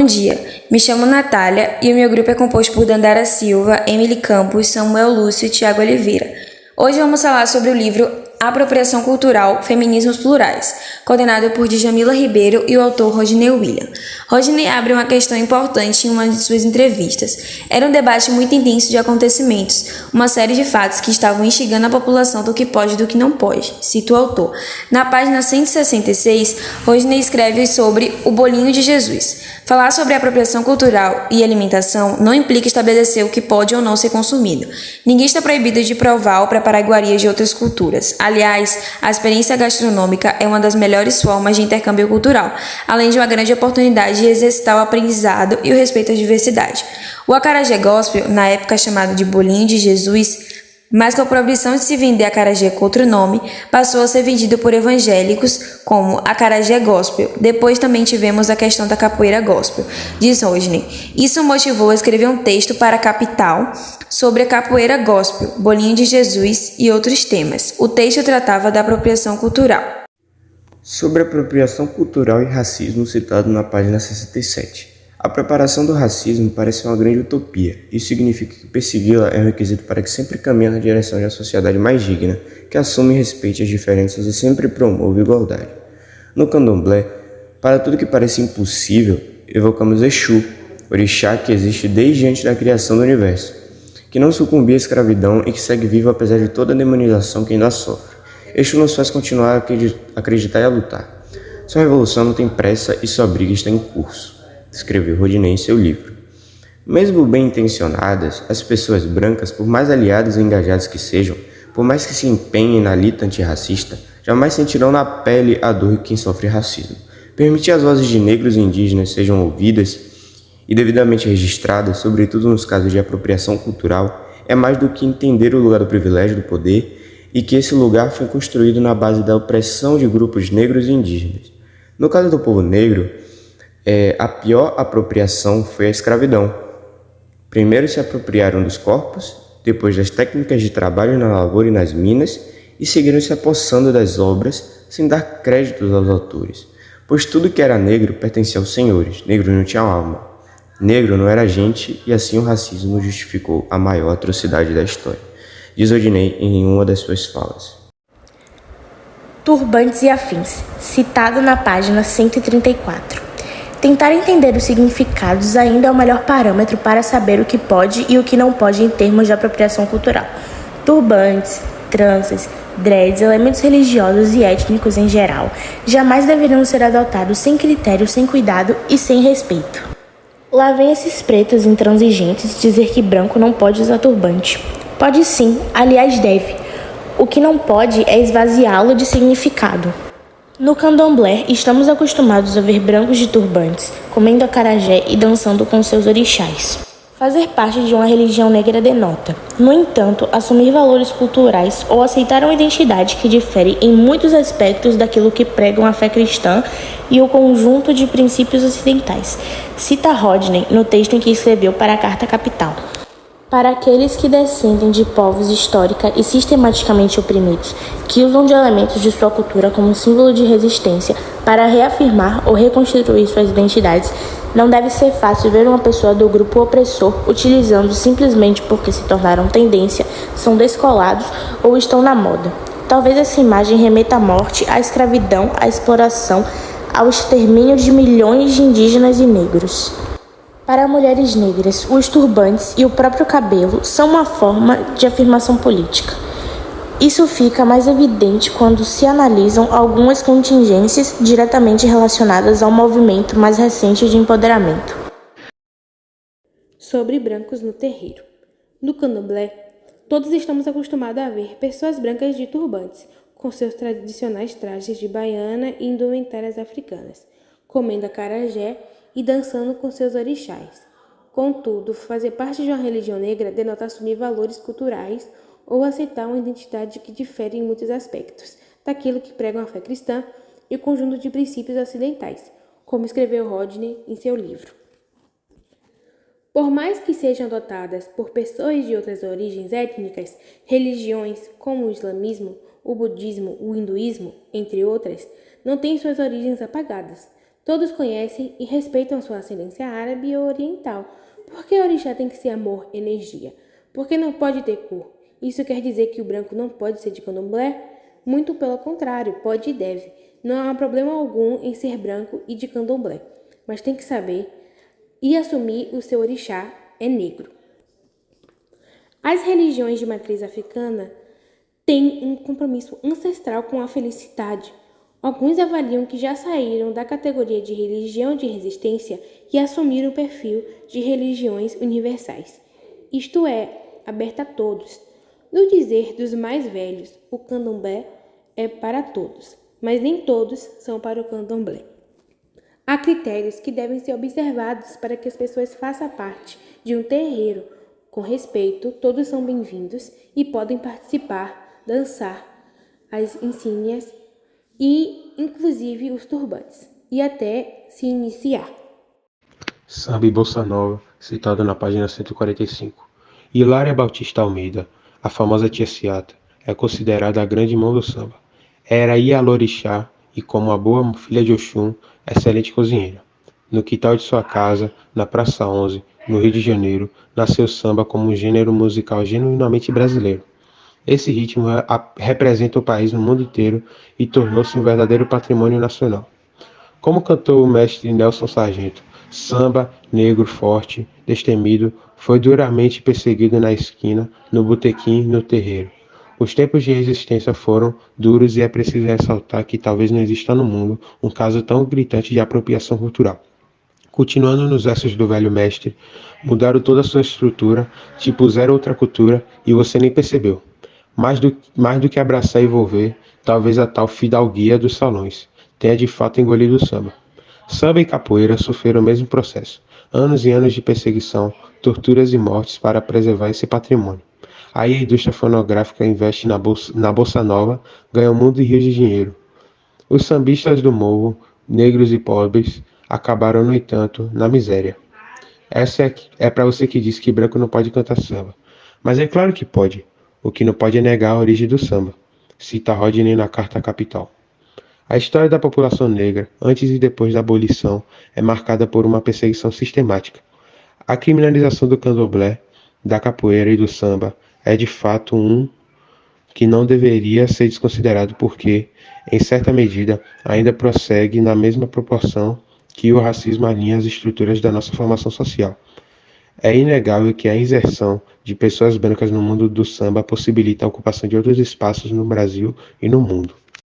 Bom dia, me chamo Natália e o meu grupo é composto por Dandara Silva, Emily Campos, Samuel Lúcio e Tiago Oliveira. Hoje vamos falar sobre o livro Apropriação Cultural, Feminismos Plurais, coordenado por Djamila Ribeiro e o autor Rodney William. Rodney abre uma questão importante em uma de suas entrevistas. Era um debate muito intenso de acontecimentos, uma série de fatos que estavam instigando a população do que pode e do que não pode, cita o autor. Na página 166, Rodney escreve sobre o bolinho de Jesus. Falar sobre apropriação cultural e alimentação não implica estabelecer o que pode ou não ser consumido. Ninguém está proibido de provar ou preparar iguarias de outras culturas. Aliás, a experiência gastronômica é uma das melhores formas de intercâmbio cultural, além de uma grande oportunidade de exercitar o aprendizado e o respeito à diversidade. O acarajé gospel, na época chamado de bolinho de Jesus, mas com a proibição de se vender acarajé com outro nome, passou a ser vendido por evangélicos como acarajé gospel. Depois também tivemos a questão da capoeira gospel, diz Rodney. Isso motivou a escrever um texto para a Capital sobre a capoeira gospel, bolinho de Jesus e outros temas. O texto tratava da apropriação cultural. Sobre apropriação cultural e racismo citado na página 67. A preparação do racismo parece uma grande utopia. Isso significa que persegui-la é um requisito para que sempre caminhe na direção de uma sociedade mais digna, que assume e respeite as diferenças e sempre promova a igualdade. No candomblé, para tudo que parece impossível, evocamos Exu, orixá que existe desde antes da criação do universo, que não sucumbia à escravidão e que segue vivo apesar de toda a demonização que ainda sofre. Exu nos faz continuar a acreditar e a lutar. Sua revolução não tem pressa e sua briga está em curso, escreveu Rodney em seu livro. Mesmo bem intencionadas, as pessoas brancas, por mais aliadas ou engajadas que sejam, por mais que se empenhem na luta antirracista, jamais sentirão na pele a dor de quem sofre racismo. Permitir as vozes de negros e indígenas sejam ouvidas e devidamente registradas, sobretudo nos casos de apropriação cultural, é mais do que entender o lugar do privilégio do poder e que esse lugar foi construído na base da opressão de grupos negros e indígenas. No caso do povo negro, a pior apropriação foi a escravidão. Primeiro se apropriaram dos corpos, depois das técnicas de trabalho na lavoura e nas minas, e seguiram se apossando das obras sem dar créditos aos autores, pois tudo que era negro pertencia aos senhores. Negro não tinha alma. Negro não era gente, e assim o racismo justificou a maior atrocidade da história, diz Rodney em uma das suas falas. Turbantes e afins, citado na página 134. Tentar entender os significados ainda é o melhor parâmetro para saber o que pode e o que não pode em termos de apropriação cultural. Turbantes, tranças, dreads, elementos religiosos e étnicos em geral, jamais deveriam ser adotados sem critério, sem cuidado e sem respeito. Lá vem esses pretos intransigentes dizer que branco não pode usar turbante. Pode sim, aliás deve. O que não pode é esvaziá-lo de significado. No candomblé, estamos acostumados a ver brancos de turbantes, comendo acarajé e dançando com seus orixás. Fazer parte de uma religião negra denota, no entanto, assumir valores culturais ou aceitar uma identidade que difere em muitos aspectos daquilo que pregam a fé cristã e o conjunto de princípios ocidentais, cita Rodney no texto em que escreveu para a Carta Capital. Para aqueles que descendem de povos histórica e sistematicamente oprimidos, que usam de elementos de sua cultura como símbolo de resistência para reafirmar ou reconstruir suas identidades, não deve ser fácil ver uma pessoa do grupo opressor utilizando simplesmente porque se tornaram tendência, são descolados ou estão na moda. Talvez essa imagem remeta à morte, à escravidão, à exploração, ao extermínio de milhões de indígenas e negros. Para mulheres negras, os turbantes e o próprio cabelo são uma forma de afirmação política. Isso fica mais evidente quando se analisam algumas contingências diretamente relacionadas ao movimento mais recente de empoderamento. Sobre brancos no terreiro. No candomblé, todos estamos acostumados a ver pessoas brancas de turbantes, com seus tradicionais trajes de baiana e indumentárias africanas, comendo acarajé e dançando com seus orixás. Contudo, fazer parte de uma religião negra denota assumir valores culturais ou aceitar uma identidade que difere em muitos aspectos daquilo que pregam a fé cristã e o conjunto de princípios ocidentais, como escreveu Rodney em seu livro. Por mais que sejam adotadas por pessoas de outras origens étnicas, religiões como o islamismo, o budismo, o hinduísmo, entre outras, não têm suas origens apagadas. Todos conhecem e respeitam sua ascendência árabe ou oriental. Por que orixá tem que ser amor, energia? Por que não pode ter cor? Isso quer dizer que o branco não pode ser de candomblé? Muito pelo contrário, pode e deve. Não há problema algum em ser branco e de candomblé, mas tem que saber e assumir o seu orixá é negro. As religiões de matriz africana têm um compromisso ancestral com a felicidade. Alguns avaliam que já saíram da categoria de religião de resistência e assumiram o perfil de religiões universais, isto é, aberta a todos. No dizer dos mais velhos, o candomblé é para todos, mas nem todos são para o candomblé. Há critérios que devem ser observados para que as pessoas façam parte de um terreiro. Com respeito, todos são bem-vindos e podem participar, dançar as insígnias e, inclusive, os turbantes, e até se iniciar. Samba e Bossa Nova, citado na página 145. Hilária Bautista Almeida, a famosa Tia Ciata, é considerada a grande mão do samba. Era Ialorixá e, como a boa filha de Oxum, excelente cozinheira. No quintal de sua casa, na Praça 11, no Rio de Janeiro, nasceu o samba como um gênero musical genuinamente brasileiro. Esse ritmo representa o país no mundo inteiro e tornou-se um verdadeiro patrimônio nacional. Como cantou o mestre Nelson Sargento, samba, negro, forte, destemido, foi duramente perseguido na esquina, no botequim, no terreiro. Os tempos de resistência foram duros e é preciso ressaltar que talvez não exista no mundo um caso tão gritante de apropriação cultural. Continuando nos versos do velho mestre, mudaram toda a sua estrutura, te puseram outra cultura e você nem percebeu. Mais do que abraçar e envolver, talvez a tal fidalguia dos salões tenha de fato engolido o samba. Samba e capoeira sofreram o mesmo processo. Anos e anos de perseguição, torturas e mortes para preservar esse patrimônio. Aí a indústria fonográfica investe na Bossa Nova, ganha o mundo e rios de dinheiro. Os sambistas do morro, negros e pobres, acabaram, no entanto, na miséria. Essa é para você que diz que branco não pode cantar samba. Mas é claro que pode. O que não pode é negar a origem do samba, cita Rodney na Carta Capital. A história da população negra, antes e depois da abolição, é marcada por uma perseguição sistemática. A criminalização do candomblé, da capoeira e do samba é de fato que não deveria ser desconsiderado porque, em certa medida, ainda prossegue na mesma proporção que o racismo alinha as estruturas da nossa formação social. É inegável que a inserção de pessoas brancas no mundo do samba possibilita a ocupação de outros espaços no Brasil e no mundo.